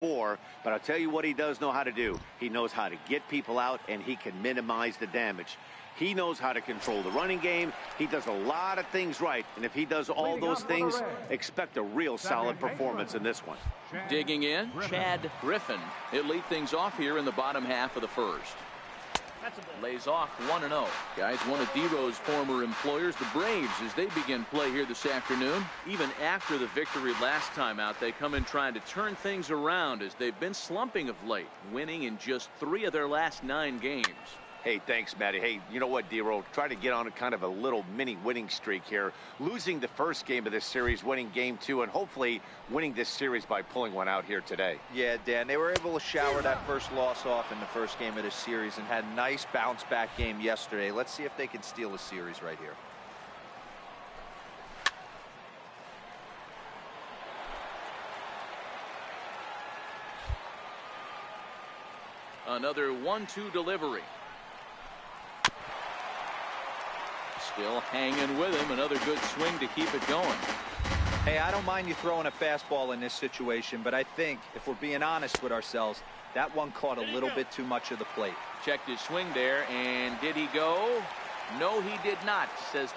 But I'll tell you what he does know how to do. He knows how to get people out, and he can minimize the damage. He knows how to control the running game. He does a lot of things right, and if he does all those things, expect a real solid performance in this one. Digging in, Chad Griffin. He'll lead things off here in the bottom half of the first. Lays off 1-0. Guys, one of D-Row's former employers, the Braves, as they begin play here this afternoon. Even after the victory last time out, they come in trying to turn things around as they've been slumping of late, winning in just 3 of their last 9 games. Hey, thanks, Matty. Hey, you know what, D-Row? Try to get on a kind of a little mini winning streak here. Losing the first game of this series, winning game 2, and hopefully winning this series by pulling one out here today. Yeah, Dan, they were able to shower that first loss off in the first game of this series and had a nice bounce-back game yesterday. Let's see if they can steal a series right here. Another 1-2 delivery. Still hanging with him. Another good swing to keep it going. Hey, I don't mind you throwing a fastball in this situation, but I think, if we're being honest with ourselves, that one caught a little bit too much of the plate. Checked his swing there, and did he go? No, he did not, says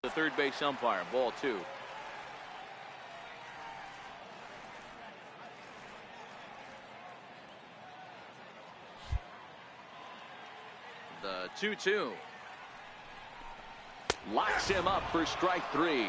the third base umpire. Ball 2. The 2-2. Locks him up for strike 3.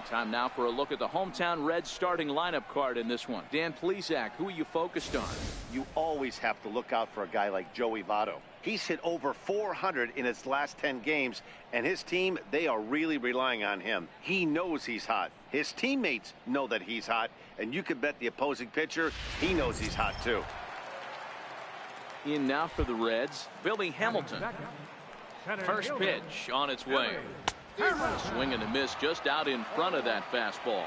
Time now for a look at the hometown Reds starting lineup card in this one. Dan Plesac, who are you focused on? You always have to look out for a guy like Joey Votto. He's hit over 400 in his last 10 games, and his team, they are really relying on him. He knows he's hot. His teammates know that he's hot, and you can bet the opposing pitcher, he knows he's hot too. In now for the Reds, Billy Hamilton. First pitch on its way. Swing and a miss just out in front of that fastball.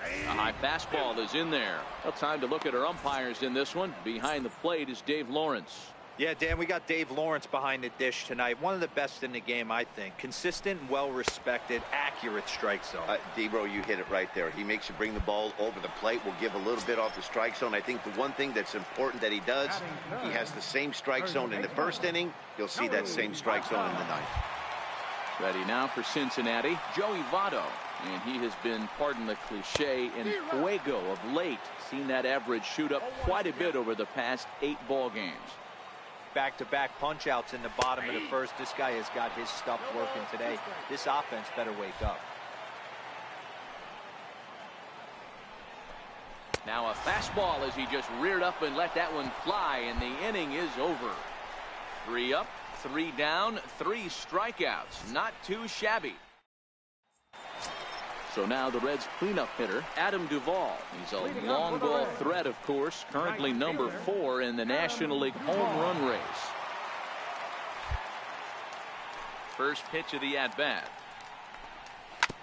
A high fastball is in there. Well, time to look at our umpires in this one. Behind the plate is Dave Lawrence. Yeah, Dan, we got Dave Lawrence behind the dish tonight. One of the best in the game, I think. Consistent, well-respected, accurate strike zone. D-Bro, you hit it right there. He makes you bring the ball over the plate. Will give a little bit off the strike zone. I think the one thing that's important that he does, he has the same strike zone in the first inning. You'll see that same strike zone in the ninth. Ready now for Cincinnati, Joey Votto. And he has been, pardon the cliche, in fuego of late. Seen that average shoot up quite a bit over the past 8 ball games. Back-to-back punch-outs in the bottom of the first. This guy has got his stuff working today. This offense better wake up. Now a fastball as he just reared up and let that one fly, and the inning is over. 3 up, 3 down, 3 strikeouts. Not too shabby. So now the Reds cleanup hitter, Adam Duvall. He's a long ball threat, of course, currently number 4 in the National League home run race. First pitch of the at-bat.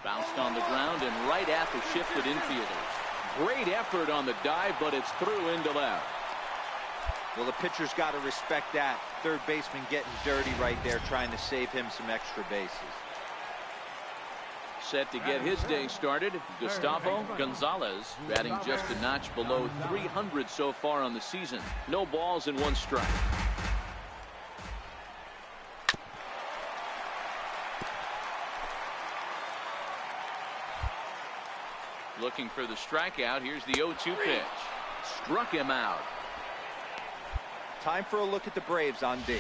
Bounced on the ground and right at the shifted infielders. Great effort on the dive, but it's through into left. Well, the pitcher's got to respect that. Third baseman getting dirty right there, trying to save him some extra bases. Set to get his day started, Gustavo Gonzalez, batting just a notch below 300 so far on the season. No balls and 1 strike. Looking for the strikeout. Here's the 0-2 pitch. Struck him out. Time for a look at the Braves on D.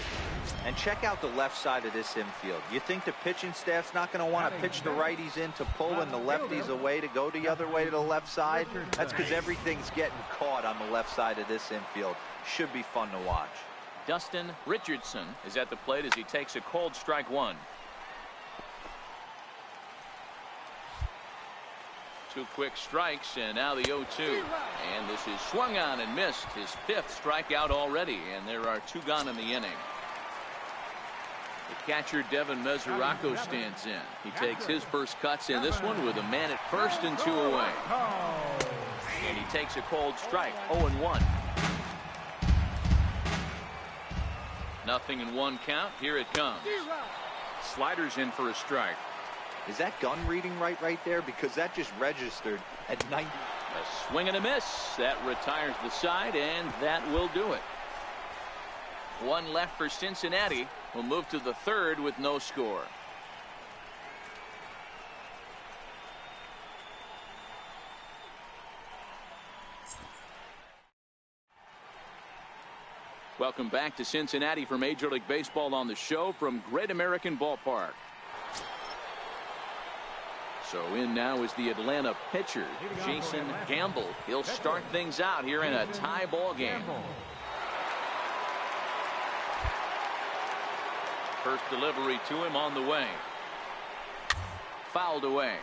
And check out the left side of this infield. You think the pitching staff's not going to want to pitch the righties in to pull and the lefties away to go the other way to the left side? That's because everything's getting caught on the left side of this infield. Should be fun to watch. Dustin Richardson is at the plate as he takes a cold strike 1. 2 quick strikes, and now the 0-2. And this is swung on and missed. His 5th strikeout already, and there are 2 gone in the inning. The catcher Devin Mesoraco stands in. He takes his first cuts in this one with a man at first and 2 away. And he takes a cold strike, 0-1. 0-1 count. Here it comes. Sliders in for a strike. Is that gun reading right there? Because that just registered at 90. A swing and a miss. That retires the side, and that will do it. 1 left for Cincinnati. Will move to the 3rd with no score. Welcome back to Cincinnati for Major League Baseball on the show from Great American Ballpark. So in now is the Atlanta pitcher, Jason Gamble. He'll start things out here in a tie ball game. First delivery to him on the way. Fouled away.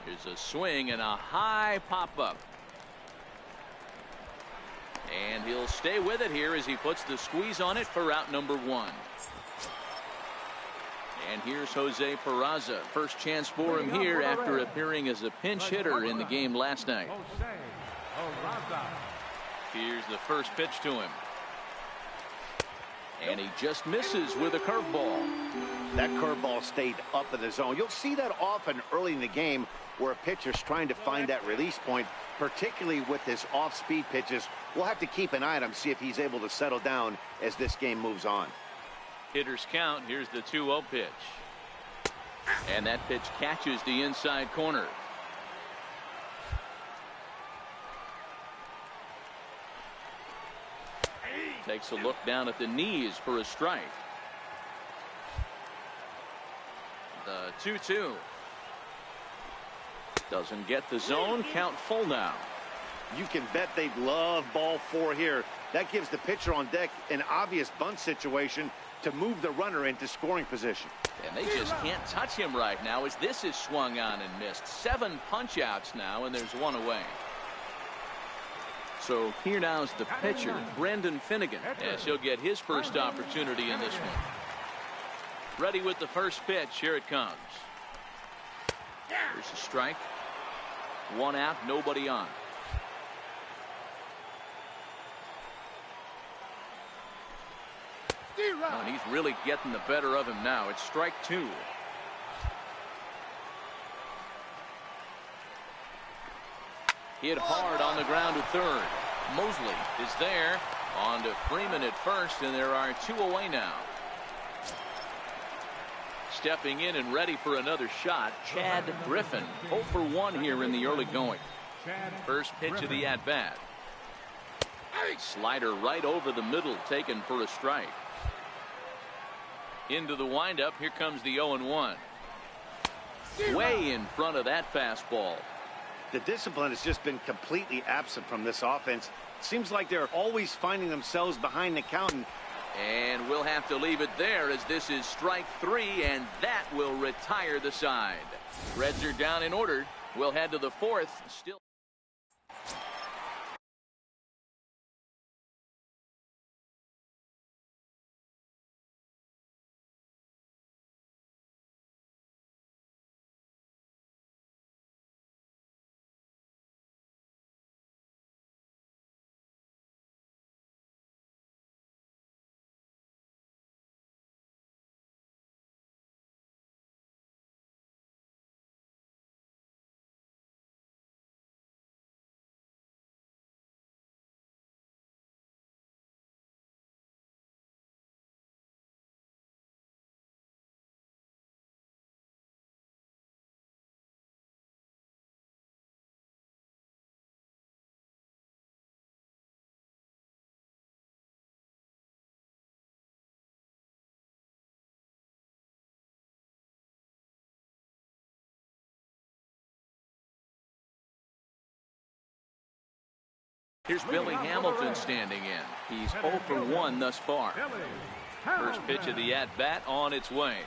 Here's a swing and a high pop-up. And he'll stay with it here as he puts the squeeze on it for out number 1. And here's Jose Peraza. First chance for him here after appearing as a pinch hitter in the game last night. Here's the first pitch to him. And he just misses with a curveball. That curveball stayed up in the zone. You'll see that often early in the game where a pitcher's trying to find that release point, particularly with his off-speed pitches. We'll have to keep an eye on him, see if he's able to settle down as this game moves on. Hitters count. Here's the 2-0 pitch. And that pitch catches the inside corner. Takes a look down at the knees for a strike. The 2-2. Doesn't get the zone. Count full now. You can bet they'd love ball 4 here. That gives the pitcher on deck an obvious bunt situation to move the runner into scoring position. And they just can't touch him right now as this is swung on and missed. 7 punch outs now, and there's 1 away. So here now is the pitcher, Brendan Finnegan, as he'll get his first opportunity in this one. Ready with the first pitch. Here it comes. There's a strike. 1 out, nobody on. Oh, and he's really getting the better of him now. It's strike 2. Hit hard on the ground to 3rd. Mosley is there. On to Freeman at first, and there are 2 away now. Stepping in and ready for another shot, Chad Griffin. 0 for 1 here in the early going. First pitch of the at-bat. Slider right over the middle, taken for a strike. Into the windup. Here comes the 0-1. Way in front of that fastball. The discipline has just been completely absent from this offense. Seems like they're always finding themselves behind the count. And we'll have to leave it there as this is strike 3, and that will retire the side. Reds are down in order. We'll head to the 4th. Still. Here's Billy Hamilton standing in. He's 0 for 1 thus far. First pitch of the at-bat on its way.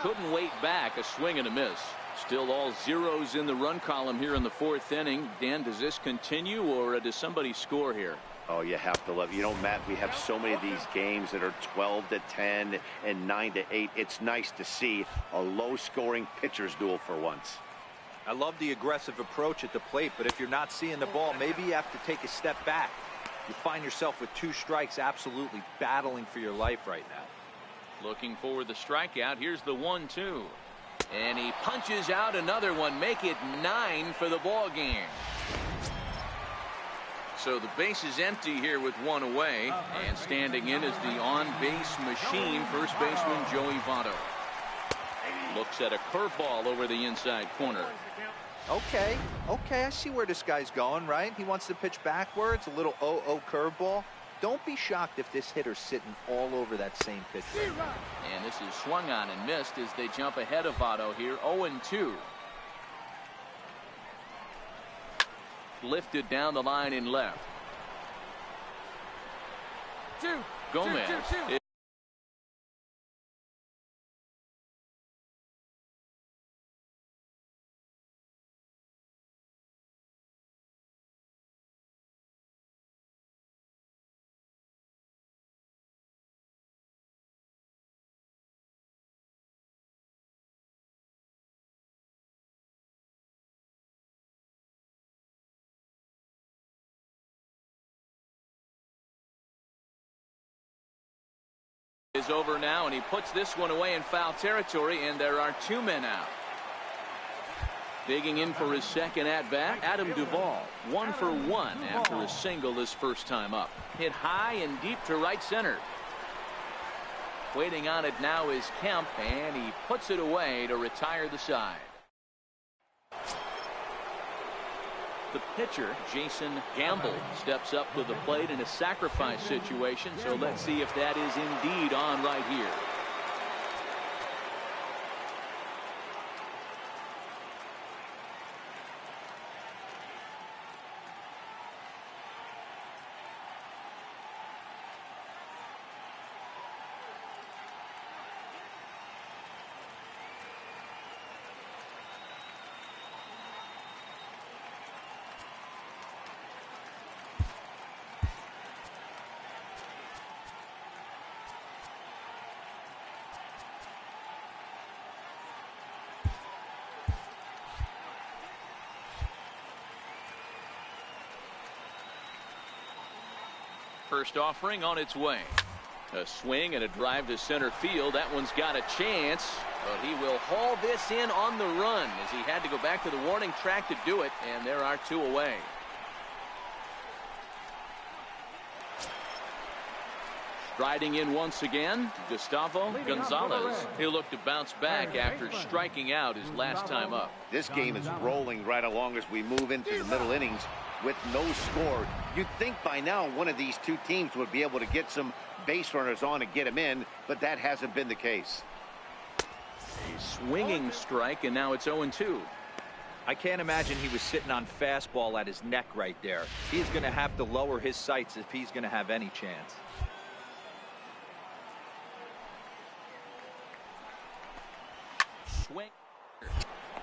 Couldn't wait back. A swing and a miss. Still all zeros in the run column here in the 4th inning. Dan, does this continue, or does somebody score here? Oh, you have to love, Matt, we have so many of these games that are 12-10 and 9-8. It's nice to see a low-scoring pitcher's duel for once. I love the aggressive approach at the plate, but if you're not seeing the ball, maybe you have to take a step back. You find yourself with 2 strikes, absolutely battling for your life right now. Looking for the strikeout. Here's the 1-2. And he punches out another one. Make it 9 for the ball game. So the base is empty here with 1 away. And standing in is the on-base machine, first baseman Joey Votto. Looks at a curveball over the inside corner. Okay, I see where this guy's going, right? He wants to pitch backwards, a little 0-0 curveball. Don't be shocked if this hitter's sitting all over that same pitch. Right now. And this is swung on and missed as they jump ahead of Votto here, 0-2. Lifted down the line in left. Gomez. Is over now, and he puts this one away in foul territory, and there are 2 men out. Digging in for his second at-bat, Adam Duvall, 1 for 1 after a single his first time up. Hit high and deep to right center. Waiting on it now is Kemp, and he puts it away to retire the side. The pitcher, Jason Gamble, steps up to the plate in a sacrifice situation, so let's see if that is indeed on right here. First offering on its way. A swing and a drive to center field. That one's got a chance, but he will haul this in on the run as he had to go back to the warning track to do it, and there are 2 away. Striding in once again, Gustavo Gonzalez. He'll look to bounce back after striking out his last time up. This game is rolling right along as we move into the middle innings with no score. You'd think by now one of these 2 teams would be able to get some base runners on and get them in, but that hasn't been the case. A swinging strike, and now it's 0-2. I can't imagine he was sitting on fastball at his neck right there. He's going to have to lower his sights if he's going to have any chance. Swing.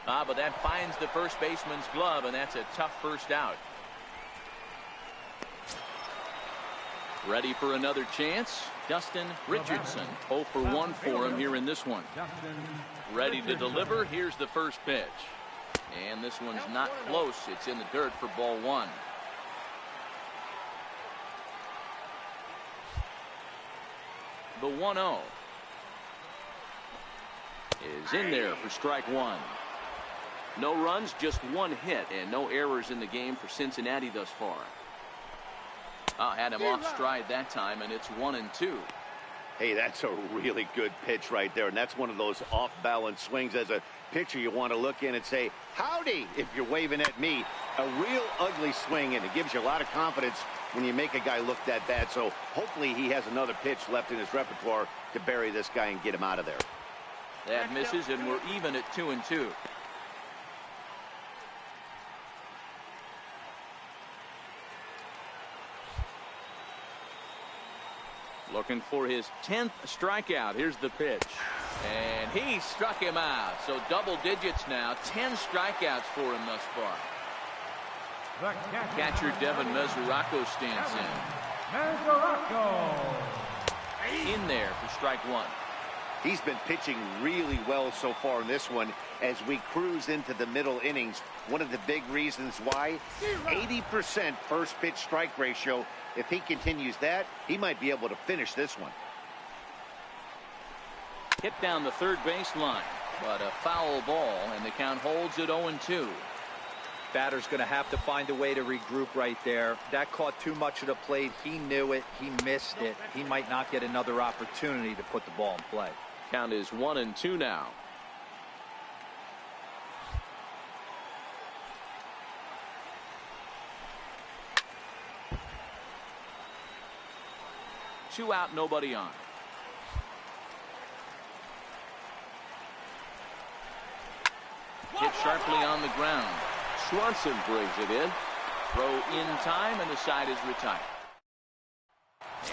But that finds the first baseman's glove, and that's a tough first out. Ready for another chance. Dustin Richardson, 0 for 1 for him here in this one. Ready to deliver. Here's the first pitch. And this one's not close. It's in the dirt for ball 1. The 1-0 is in there for strike 1. No runs, just 1 hit, and no errors in the game for Cincinnati thus far. Had him off stride that time, and it's 1-2. Hey, that's a really good pitch right there, and that's one of those off-balance swings. As a pitcher, you want to look in and say, howdy, if you're waving at me. A real ugly swing, and it gives you a lot of confidence when you make a guy look that bad. So hopefully he has another pitch left in his repertoire to bury this guy and get him out of there. That misses, and we're even at 2-2. Looking for his 10th strikeout. Here's the pitch. And he struck him out. So double digits now. 10 strikeouts for him thus far. Catcher Devin Mesoraco stands in there for strike one. He's been pitching really well so far in this one as we cruise into the middle innings. One of the big reasons why, 80% first pitch strike ratio. If he continues that, he might be able to finish this one. Hit down the third base line, but a foul ball, and the count holds at 0-2. Batter's going to have to find a way to regroup right there. That caught too much of the plate. He knew it. He missed it. He might not get another opportunity to put the ball in play. Count is 1-2 now. Two out, nobody on. Hit sharply on the ground. Swanson brings it in. Throw in time, and the side is retired.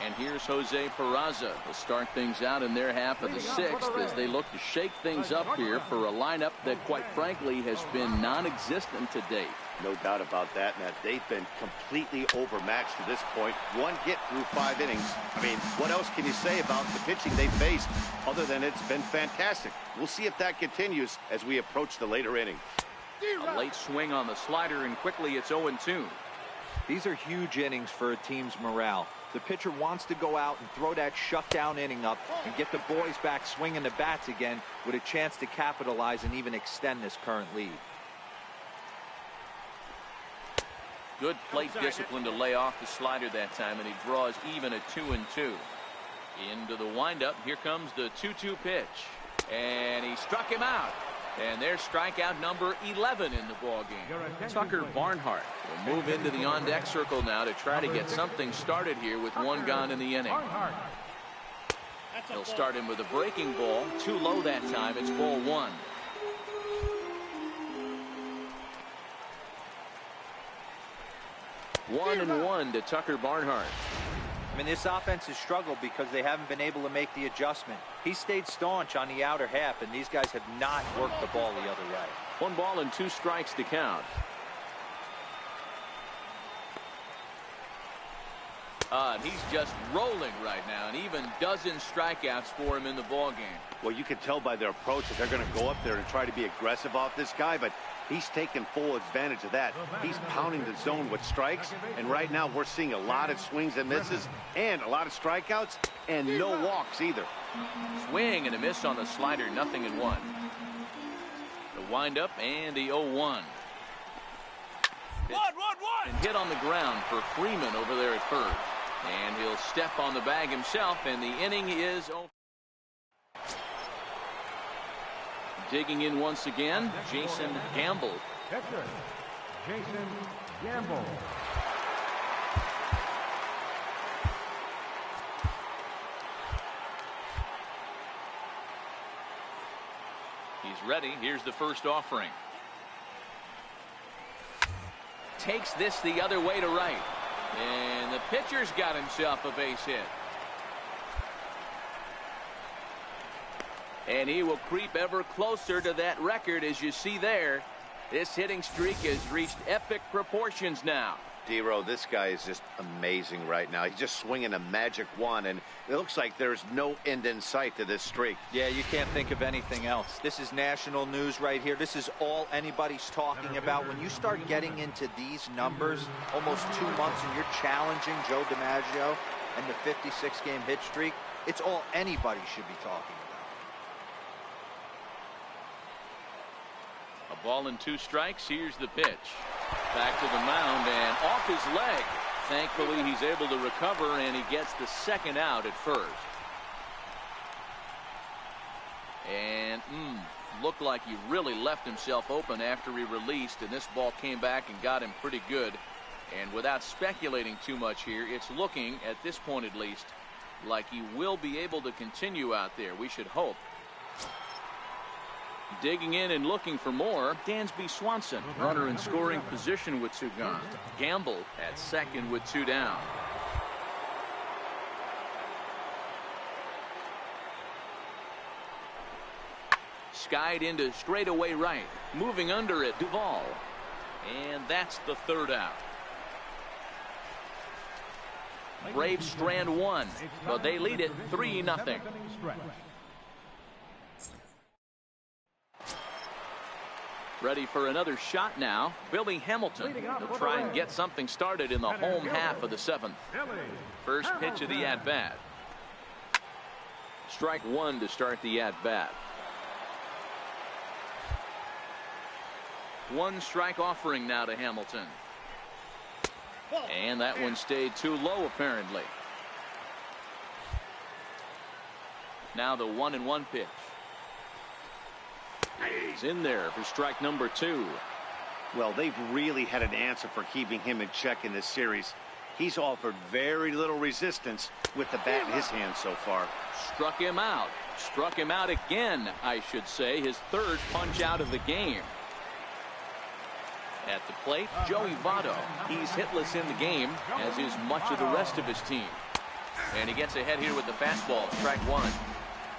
And here's Jose Peraza to start things out in their half of the sixth as they look to shake things up here for a lineup that, quite frankly, has been non-existent to date. No doubt about that, Matt. They've been completely overmatched to this point. One hit through 5 innings. I mean, what else can you say about the pitching they faced other than it's been fantastic? We'll see if that continues as we approach the later inning. A late swing on the slider, and quickly it's 0-2. These are huge innings for a team's morale. The pitcher wants to go out and throw that shutdown inning up and get the boys back swinging the bats again with a chance to capitalize and even extend this current lead. Good plate discipline to lay off the slider that time, and he draws even at 2-2. Into the windup. Here comes the 2-2 pitch, and he struck him out. And there's strikeout number 11 in the ballgame. Tucker Barnhart will move into the on-deck circle now to try to get something started here with one gone in the inning. He'll start him with a breaking ball. Too low that time. It's ball one. One and one to Tucker Barnhart. I mean, this offense has struggled because they haven't been able to make the adjustment. He stayed staunch on the outer half, and these guys have not worked the ball the other way. 1 ball and 2 strikes to count. And he's just rolling right now, and even dozen strikeouts for him in the ball game. Well, you can tell by their approach that they're going to go up there and try to be aggressive off this guy, but he's taking full advantage of that. He's pounding the zone with strikes, and right now we're seeing a lot of swings and misses and a lot of strikeouts and no walks either. Swing and a miss on the slider, 0-1. The windup and the 0-1. And hit on the ground for Freeman over there at first. And he'll step on the bag himself, and the inning is over. Digging in once again, Jason Gamble. Catcher, Jason Gamble. He's ready. Here's the first offering. Takes this the other way to right. And the pitcher's got himself a base hit. And he will creep ever closer to that record. As you see there, this hitting streak has reached epic proportions now. D-Row, this guy is just amazing right now. He's just swinging a magic wand, and it looks like there's no end in sight to this streak. Yeah, you can't think of anything else. This is national news right here. This is all anybody's talking about. When you start getting into these numbers, almost 2 months, and you're challenging Joe DiMaggio and the 56-game hit streak, it's all anybody should be talking about. A ball and 2 strikes. Here's the pitch. Back to the mound and off his leg. Thankfully, he's able to recover, and he gets the second out at first. And looked like he really left himself open after he released, and this ball came back and got him pretty good. And without speculating too much here, it's looking, at this point at least, like he will be able to continue out there. We should hope. Digging in and looking for more, Dansby Swanson, runner in scoring position with 2 gone. Gamble at second with 2 down. skied into straightaway right. Moving under it, Duvall. And that's the third out. Braves strand one, but they lead it 3-0. Ready for another shot now. Billy Hamilton will try and get something started in the home half of the seventh. First pitch of the at-bat. Strike one to start the at-bat. One strike offering now to Hamilton. And that one stayed too low apparently. Now the 1-1 pitch. He's in there for strike number two. Well, they've really had an answer for keeping him in check in this series. He's offered very little resistance with the bat in his hand so far. Struck him out. Struck him out again, I should say. His third punch out of the game. At the plate, Joey Votto. He's hitless in the game, as is much of the rest of his team. And he gets ahead here with the fastball. Strike one.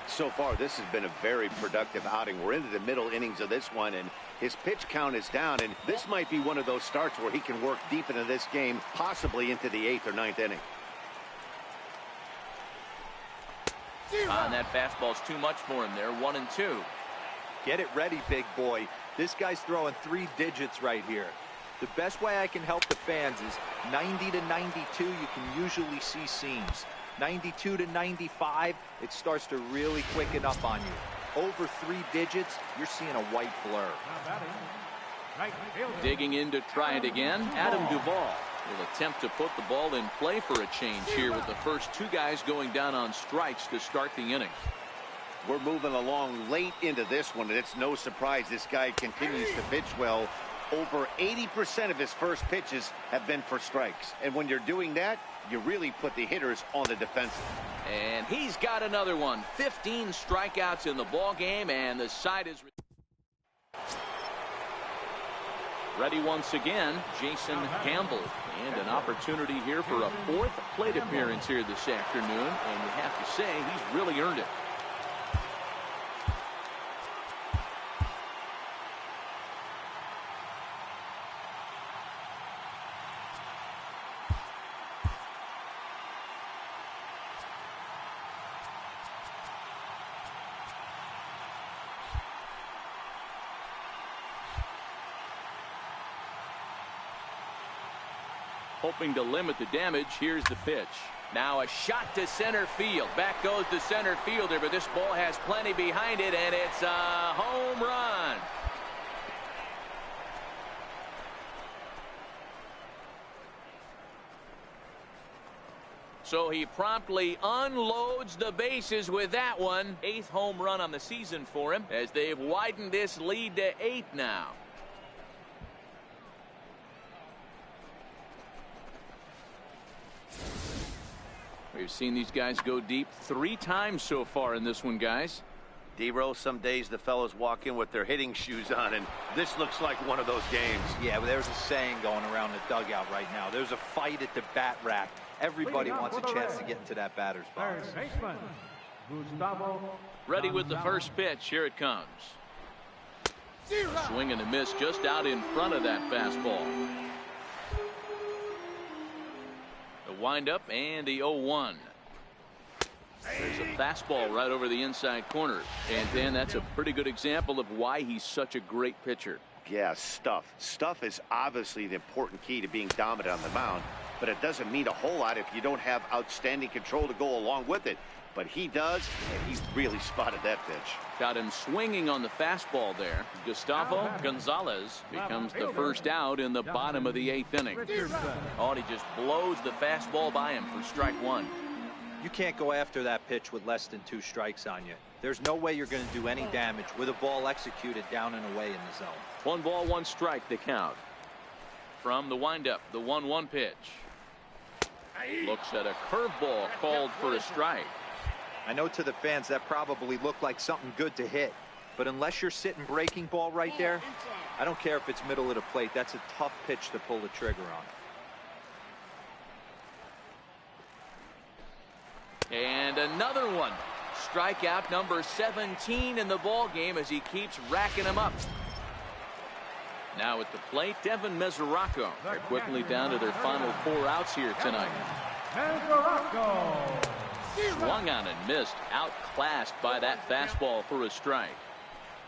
So far, this has been a very productive outing. We're into the middle innings of this one, and his pitch count is down. And this might be one of those starts where he can work deep into this game, possibly into the 8th or 9th inning. And that fastball's too much for him there. 1-2. Get it ready, big boy. This guy's throwing 3 digits right here. The best way I can help the fans is 90 to 92. You can usually see seams. 92 to 95, it starts to really quicken up on you. Over 3 digits, you're seeing a white blur. Digging in to try it again, Adam Duvall will attempt to put the ball in play for a change here with the first 2 guys going down on strikes to start the inning. We're moving along late into this one, and it's no surprise this guy continues to pitch well. Over 80% of his first pitches have been for strikes. And when you're doing that, you really put the hitters on the defensive. And he's got another one. 15 strikeouts in the ball game, and the side is ready once again. Jason Gamble, and an opportunity here for a 4th plate appearance here this afternoon, and you have to say he's really earned it. Hoping to limit the damage. Here's the pitch. Now a shot to center field. Back goes the center fielder, but this ball has plenty behind it, and it's a home run. So he promptly unloads the bases with that one. 8th home run on the season for him, as they've widened this lead to 8 now. We've seen these guys go deep 3 times so far in this one, guys. D-Row, some days the fellas walk in with their hitting shoes on, and this looks like one of those games. Yeah, well, there's a saying going around the dugout right now. There's a fight at the bat rack. Everybody wants a chance to get into that batter's box. Ready with the first pitch. Here it comes. Swing and a miss just out in front of that fastball. The windup and the 0-1. There's a fastball right over the inside corner. And Dan, that's a pretty good example of why he's such a great pitcher. Yeah, stuff. Stuff is obviously the important key to being dominant on the mound, but it doesn't mean a whole lot if you don't have outstanding control to go along with it. But he does, and he really spotted that pitch. Got him swinging on the fastball there. Gustavo Gonzalez becomes the first out in the bottom of the 8th inning. Oh, and he just blows the fastball by him for strike one. You can't go after that pitch with less than 2 strikes on you. There's no way you're going to do any damage with a ball executed down and away in the zone. 1 ball, 1 strike, the count. From the windup, the 1-1 pitch. Looks at a curveball called for a strike. I know to the fans that probably looked like something good to hit, but unless you're sitting breaking ball right there, I don't care if it's middle of the plate. That's a tough pitch to pull the trigger on. And another one. Strikeout number 17 in the ball game as he keeps racking them up. Now at the plate, Devin Mesoraco. They're quickly down to their final 4 outs here tonight. Mesoraco. Swung on and missed, outclassed by that fastball for a strike.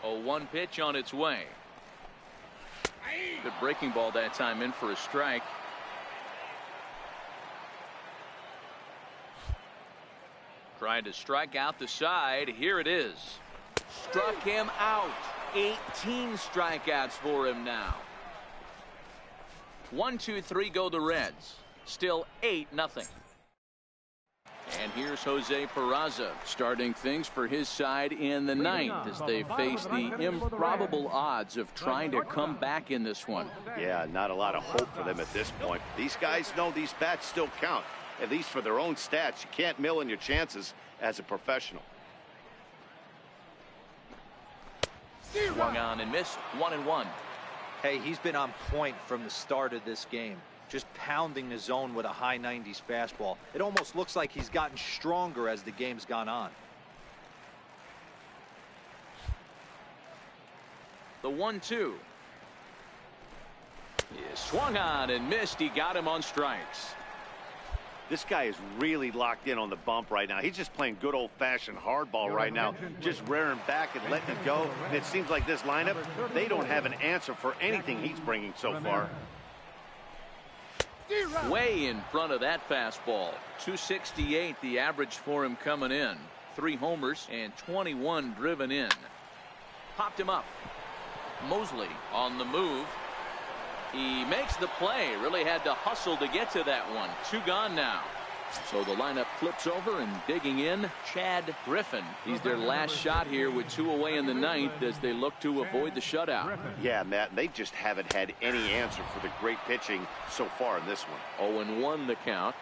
A 1 pitch on its way. Good breaking ball that time, in for a strike. Trying to strike out the side. Here it is. Struck him out. 18 strikeouts for him now. 1, 2, 3 go the Reds. Still 8-0. And here's Jose Peraza starting things for his side in the 9th as they face the improbable odds of trying to come back in this one. Yeah, not a lot of hope for them at this point. These guys know these bats still count, at least for their own stats. You can't mill in your chances as a professional. Swung on and missed. 1-1. Hey, he's been on point from the start of this game. Just pounding the zone with a high 90s fastball. It almost looks like he's gotten stronger as the game's gone on. The 1-2. Yeah, swung on and missed. He got him on strikes. This guy is really locked in on the bump right now. He's just playing good old-fashioned hardball right now, just rearing back and letting it go. And it seems like this lineup, they don't have an answer for anything he's bringing so far. Way in front of that fastball. 268 the average for him coming in. 3 homers and 21 driven in. Popped him up. Mosley on the move. He makes the play. Really had to hustle to get to that one. 2 gone now. So the lineup flips over, and digging in, Chad Griffin. He's their last shot here with 2 away in the 9th as they look to avoid the shutout. Yeah, Matt, they just haven't had any answer for the great pitching so far in this one. 0-1 the count.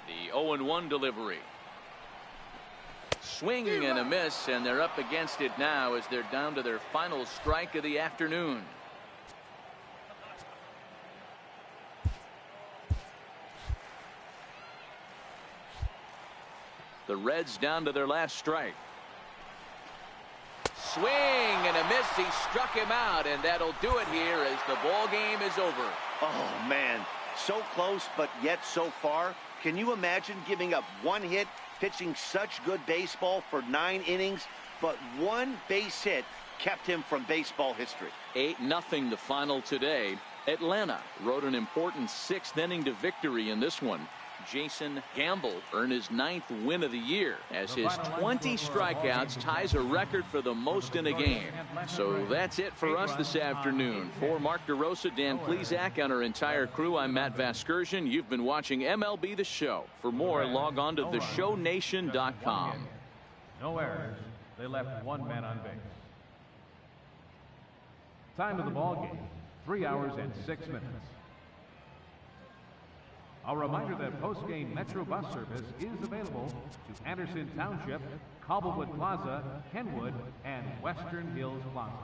The 0-1 delivery. Swing and a miss, and they're up against it now as they're down to their final strike of the afternoon. The Reds down to their last strike. Swing and a miss. He struck him out, and that'll do it here as the ball game is over. Oh, man, so close, but yet so far. Can you imagine giving up 1 hit, pitching such good baseball for 9 innings, but 1 base hit kept him from baseball history? 8-0 the final today. Atlanta rode an important 6th inning to victory in this one. Jason Gamble earned his 9th win of the year as his 20 strikeouts ties a record for the most in a game. So that's it for us this afternoon. For Mark DeRosa, Dan Plesac, and our entire crew, I'm Matt Vasgersian. You've been watching MLB The Show. For more, log on to theshownation.com. No errors. They left 1 man on base. Time of the ball game, 3 hours and 6 minutes. A reminder that post-game Metro bus service is available to Anderson Township, Cobblewood Plaza, Kenwood, and Western Hills Plaza.